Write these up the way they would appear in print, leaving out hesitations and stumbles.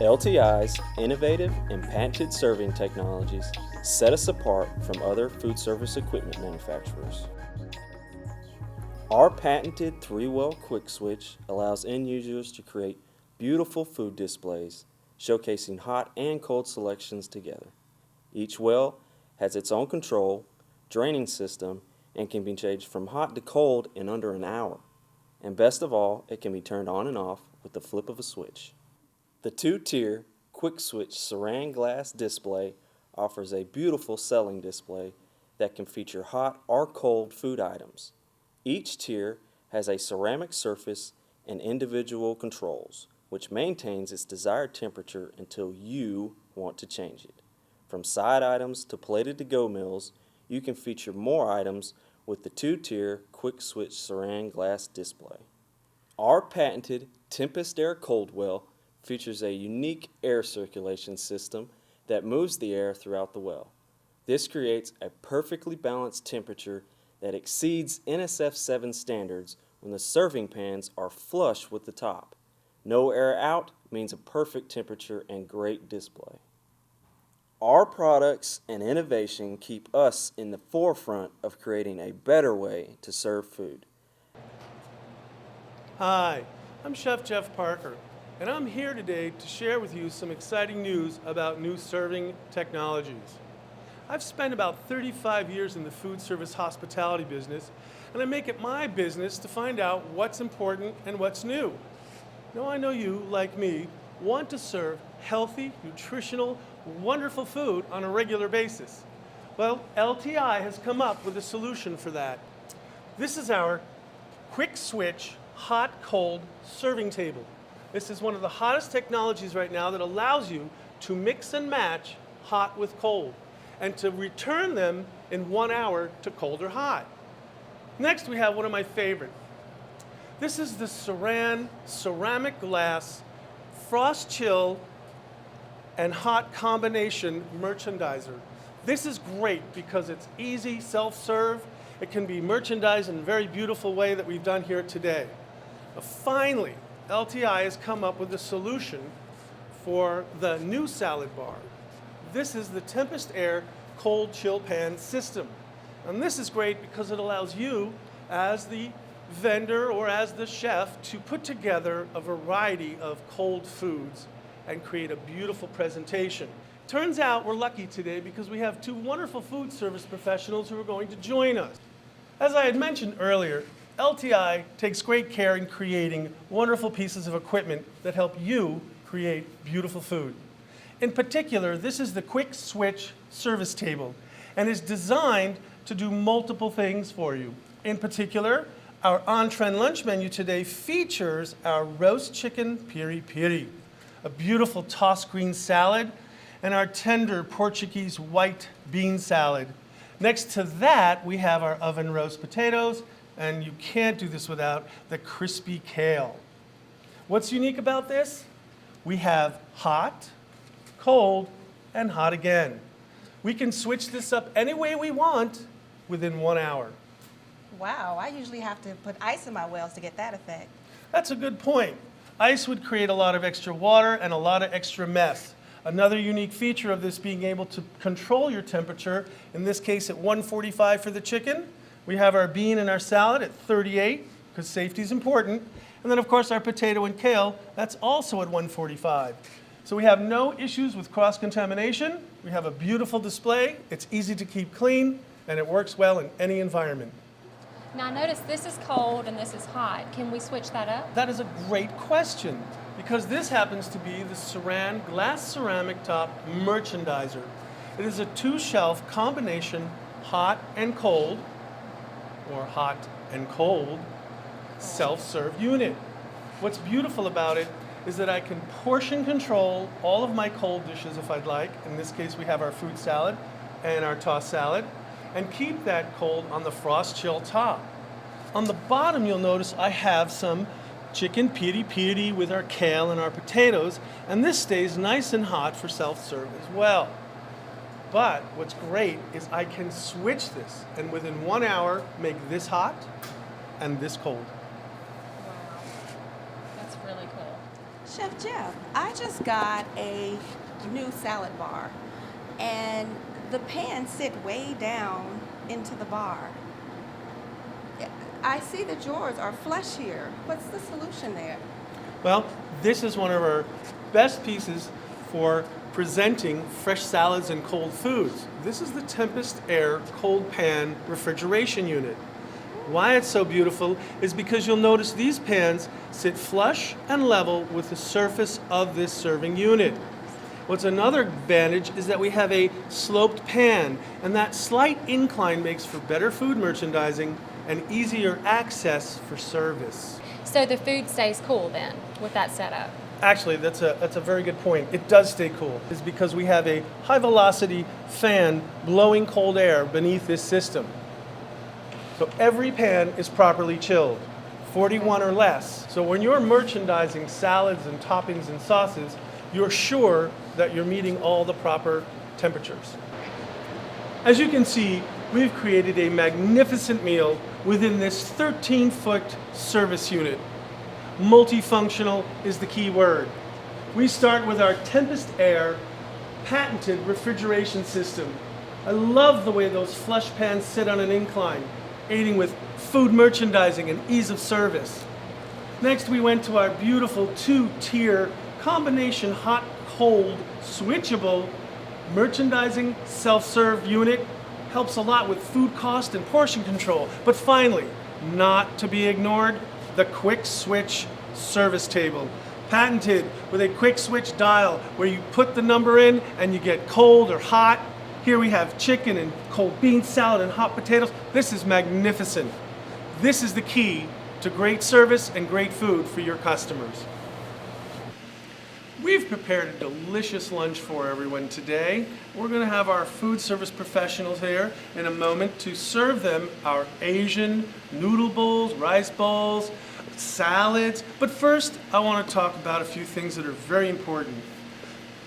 LTI's innovative and patented serving technologies set us apart from other food service equipment manufacturers. Our patented 3-well QuickSwitch allows end users to create beautiful food displays, showcasing hot and cold selections together. Each well has its own control, draining system, and can be changed from hot to cold in under an hour. And best of all, it can be turned on and off with the flip of a switch. The 2-tier QuickSwitch Ceran glass display offers a beautiful selling display that can feature hot or cold food items. Each tier has a ceramic surface and individual controls, which maintains its desired temperature until you want to change it. From side items to plated to-go meals, you can feature more items with the 2-tier QuickSwitch Ceran glass display. Our patented Tempest Air cold well features a unique air circulation system that moves the air throughout the well. This creates a perfectly balanced temperature that exceeds NSF 7 standards when the serving pans are flush with the top. No air out means a perfect temperature and great display. Our products and innovation keep us in the forefront of creating a better way to serve food. Hi, I'm Chef Jeff Parker, and I'm here today to share with you some exciting news about new serving technologies. I've spent about 35 years in the food service hospitality business, and I make it my business to find out what's important and what's new. Now I know you, like me, want to serve healthy, nutritional, wonderful food on a regular basis. Well, LTI has come up with a solution for that. This is our QuickSwitch hot-cold serving table. This is one of the hottest technologies right now that allows you to mix and match hot with cold and to return them in 1 hour to cold or hot. Next, we have one of my favorite. This is the Ceran ceramic glass frost chill and hot combination merchandiser. This is great because it's easy, self-serve. It can be merchandised in a very beautiful way that we've done here today. But finally, LTI has come up with a solution for the new salad bar. This is the Tempest Air cold chill pan system. And this is great because it allows you, as the vendor or as the chef, to put together a variety of cold foods and create a beautiful presentation. Turns out we're lucky today because we have two wonderful food service professionals who are going to join us. As I had mentioned earlier, LTI takes great care in creating wonderful pieces of equipment that help you create beautiful food. In particular, this is the QuickSwitch service table and is designed to do multiple things for you. In particular, our on-trend lunch menu today features our roast chicken piri piri, a beautiful tossed green salad, and our tender Portuguese white bean salad. Next to that, we have our oven roast potatoes, and you can't do this without the crispy kale. What's unique about this? We have hot, cold, and hot again. We can switch this up any way we want within 1 hour. Wow, I usually have to put ice in my wells to get that effect. That's a good point. Ice would create a lot of extra water and a lot of extra mess. Another unique feature of this being able to control your temperature, in this case at 145 for the chicken. We have our bean and our salad at 38, because safety is important. And then of course our potato and kale, that's also at 145. So we have no issues with cross-contamination. We have a beautiful display. It's easy to keep clean, and it works well in any environment. Now notice this is cold and this is hot. Can we switch that up? That is a great question, because this happens to be the Ceran glass ceramic top merchandiser. It is a 2-shelf combination hot and cold, or hot and cold, self-serve unit. What's beautiful about it is that I can portion control all of my cold dishes if I'd like. In this case, we have our fruit salad and our tossed salad, and keep that cold on the frost chill top. On the bottom, you'll notice I have some chicken piri piri with our kale and our potatoes, and this stays nice and hot for self-serve as well. But what's great is I can switch this, and within 1 hour, make this hot and this cold. Wow, that's really cool. Chef Jeff, I just got a new salad bar, and the pans sit way down into the bar. I see the drawers are flush here. What's the solution there? Well, this is one of our best pieces for presenting fresh salads and cold foods. This is the Tempest Air cold pan refrigeration unit. Why it's so beautiful is because you'll notice these pans sit flush and level with the surface of this serving unit. What's another advantage is that we have a sloped pan, and that slight incline makes for better food merchandising and easier access for service. So the food stays cool then with that setup? Actually, that's a very good point. It does stay cool. It's because we have a high velocity fan blowing cold air beneath this system. So every pan is properly chilled, 41 or less. So when you're merchandising salads and toppings and sauces, you're sure that you're meeting all the proper temperatures. As you can see, we've created a magnificent meal within this 13-foot service unit. Multifunctional is the key word. We start with our Tempest Air patented refrigeration system. I love the way those flush pans sit on an incline, aiding with food merchandising and ease of service. Next, we went to our beautiful two-tier combination hot-cold switchable merchandising self-serve unit. Helps a lot with food cost and portion control. But finally, not to be ignored, the QuickSwitch service table. Patented with a QuickSwitch dial where you put the number in and you get cold or hot. Here we have chicken and cold bean salad and hot potatoes. This is magnificent. This is the key to great service and great food for your customers. We've prepared a delicious lunch for everyone today. We're going to have our food service professionals here in a moment to serve them our Asian noodle bowls, rice bowls, salads. But first, I want to talk about a few things that are very important.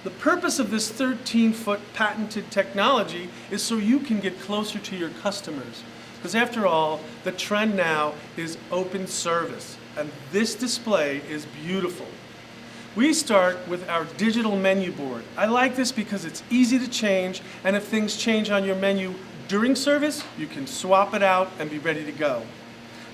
The purpose of this 13-foot patented technology is so you can get closer to your customers. Because after all, the trend now is open service, and this display is beautiful. We start with our digital menu board. I like this because it's easy to change, and if things change on your menu during service, you can swap it out and be ready to go.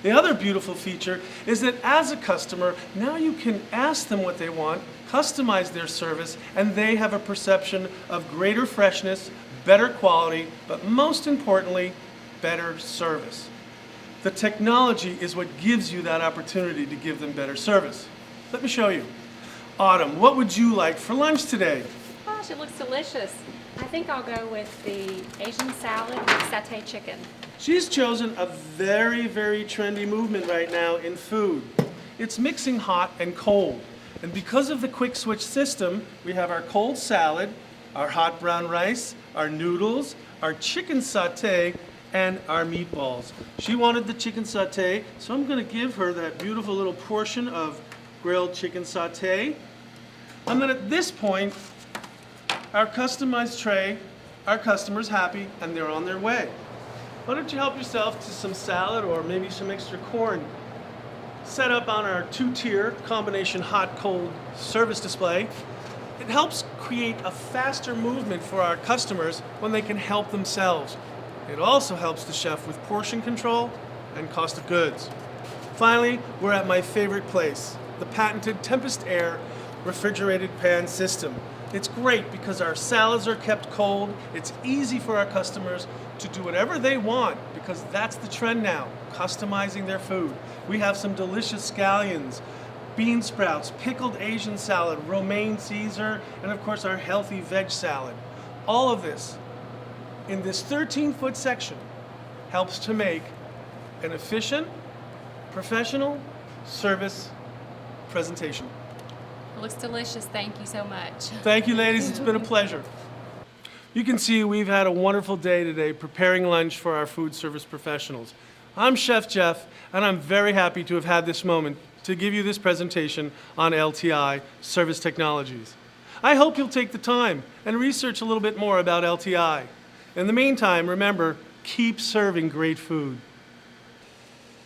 The other beautiful feature is that as a customer, now you can ask them what they want, customize their service, and they have a perception of greater freshness, better quality, but most importantly, better service. The technology is what gives you that opportunity to give them better service. Let me show you. Autumn, what would you like for lunch today? Gosh, it looks delicious. I think I'll go with the Asian salad with sauteed chicken. She's chosen a very, very trendy movement right now in food. It's mixing hot and cold. And because of the QuickSwitch system, we have our cold salad, our hot brown rice, our noodles, our chicken sauté, and our meatballs. She wanted the chicken sauté, so I'm going to give her that beautiful little portion of grilled chicken sauté. And then at this point, our customized tray, our customer's happy, and they're on their way. Why don't you help yourself to some salad or maybe some extra corn? Set up on our two-tier combination hot-cold service display. It helps create a faster movement for our customers when they can help themselves. It also helps the chef with portion control and cost of goods. Finally, we're at my favorite place, the patented Tempest Air refrigerated pan system. It's great because our salads are kept cold. It's easy for our customers to do whatever they want because that's the trend now, customizing their food. We have some delicious scallions, bean sprouts, pickled Asian salad, romaine Caesar, and of course our healthy veg salad. All of this in this 13-foot section helps to make an efficient, professional service presentation. It looks delicious. Thank you so much. Thank you, ladies. It's been a pleasure. You can see we've had a wonderful day today preparing lunch for our food service professionals. I'm Chef Jeff, and I'm very happy to have had this moment to give you this presentation on LTI service technologies. I hope you'll take the time and research a little bit more about LTI. In the meantime, remember, keep serving great food.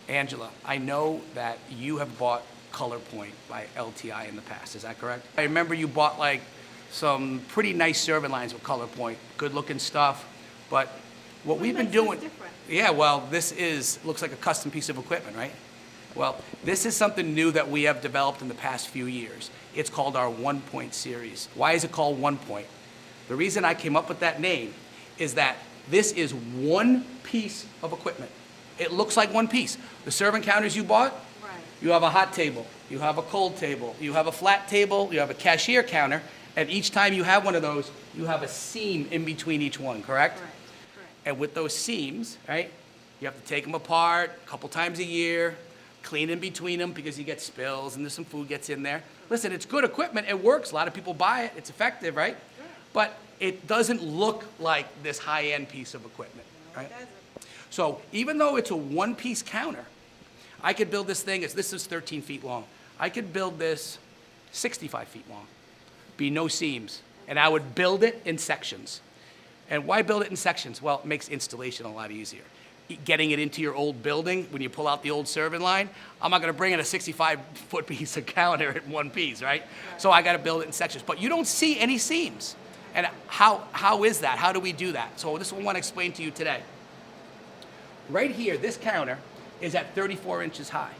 Angela, I know that you have bought ColorPoint by LTI in the past, is that correct? I remember you bought like some pretty nice serving lines with ColorPoint, good looking stuff, but what we've been doing, yeah, well, looks like a custom piece of equipment, right? Well, this is something new that we have developed in the past few years. It's called our OnePoint series. Why is it called OnePoint? The reason I came up with that name is that this is one piece of equipment. It looks like one piece. The serving counters you bought, you have a hot table, you have a cold table, you have a flat table, you have a cashier counter, and each time you have one of those, you have a seam in between each one, correct? Correct. And with those seams, right, you have to take them apart a couple times a year, clean in between them because you get spills and there's some food gets in there. Listen, it's good equipment, it works, a lot of people buy it, it's effective, right? But it doesn't look like this high-end piece of equipment, right? So even though it's a one-piece counter, I could build this thing, this is 13 feet long. I could build this 65 feet long, be no seams, and I would build it in sections. And why build it in sections? Well, it makes installation a lot easier. Getting it into your old building, when you pull out the old serving line, I'm not gonna bring in a 65-foot piece of counter in one piece, right? So I gotta build it in sections. But you don't see any seams. And how is that? How do we do that? So this is what I wanna explain to you today. Right here, this counter is at 34 inches high.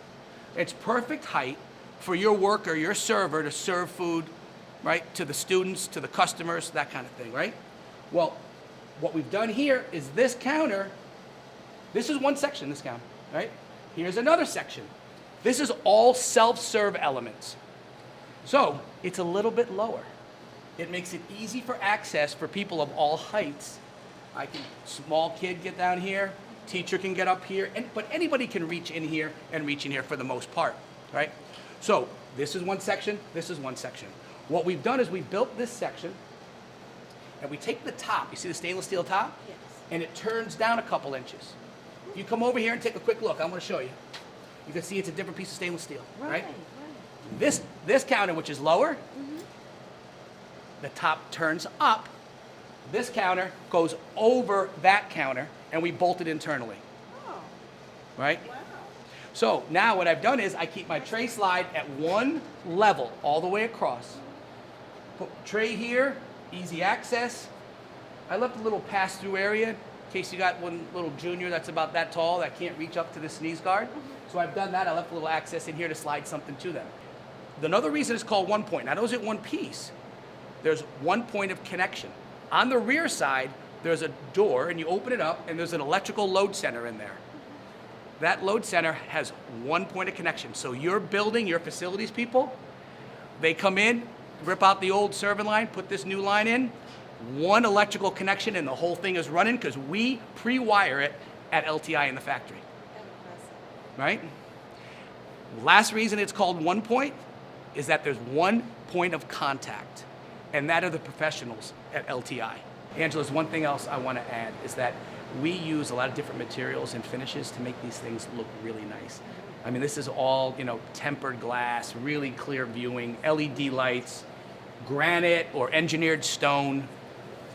It's perfect height for your worker, your server to serve food, right? To the students, to the customers, that kind of thing, right? Well, what we've done here is this counter, this is one section, this counter, right? Here's another section. This is all self-serve elements. So it's a little bit lower. It makes it easy for access for people of all heights. Small kid get down here, teacher can get up here, but anybody can reach in here and reach in here for the most part, right? So this is one section, this is one section. What we've done is we built this section, and we take the top, you see the stainless steel top? Yes. And it turns down a couple inches. You come over here and take a quick look, I'm gonna show you. You can see it's a different piece of stainless steel, right? This counter, which is lower, the top turns up. This counter goes over that counter, and we bolt it internally, right? Wow. So now what I've done is I keep my tray slide at one level all the way across. Put tray here, easy access. I left a little pass-through area in case you got one little junior that's about that tall that can't reach up to the sneeze guard. So I've done that. I left a little access in here to slide something to them. Another reason it's called OnePoint, not only is it one piece, there's one point of connection. On the rear side, there's a door, and you open it up, and there's an electrical load center in there. That load center has one point of connection. So your building, your facilities people, they come in, rip out the old serving line, put this new line in, one electrical connection, and the whole thing is running because we pre-wire it at LTI in the factory, right? Last reason it's called OnePoint is that there's one point of contact, and that are the professionals at LTI. Angela's one thing else I want to add is that we use a lot of different materials and finishes to make these things look really nice. I mean, this is all, tempered glass, really clear viewing, LED lights, granite or engineered stone,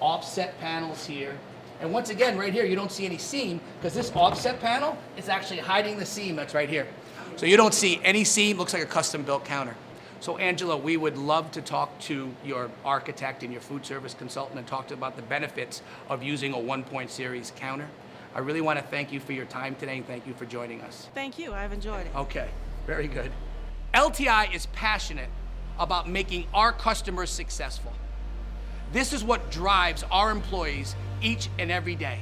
offset panels here. And once again, right here, you don't see any seam because this offset panel is actually hiding the seam that's right here. So you don't see any seam, looks like a custom built counter. So Angela, we would love to talk to your architect and your food service consultant and talk to about the benefits of using a OnePoint series counter. I really want to thank you for your time today and thank you for joining us. Thank you. I've enjoyed it. Okay, very good. LTI is passionate about making our customers successful. This is what drives our employees each and every day.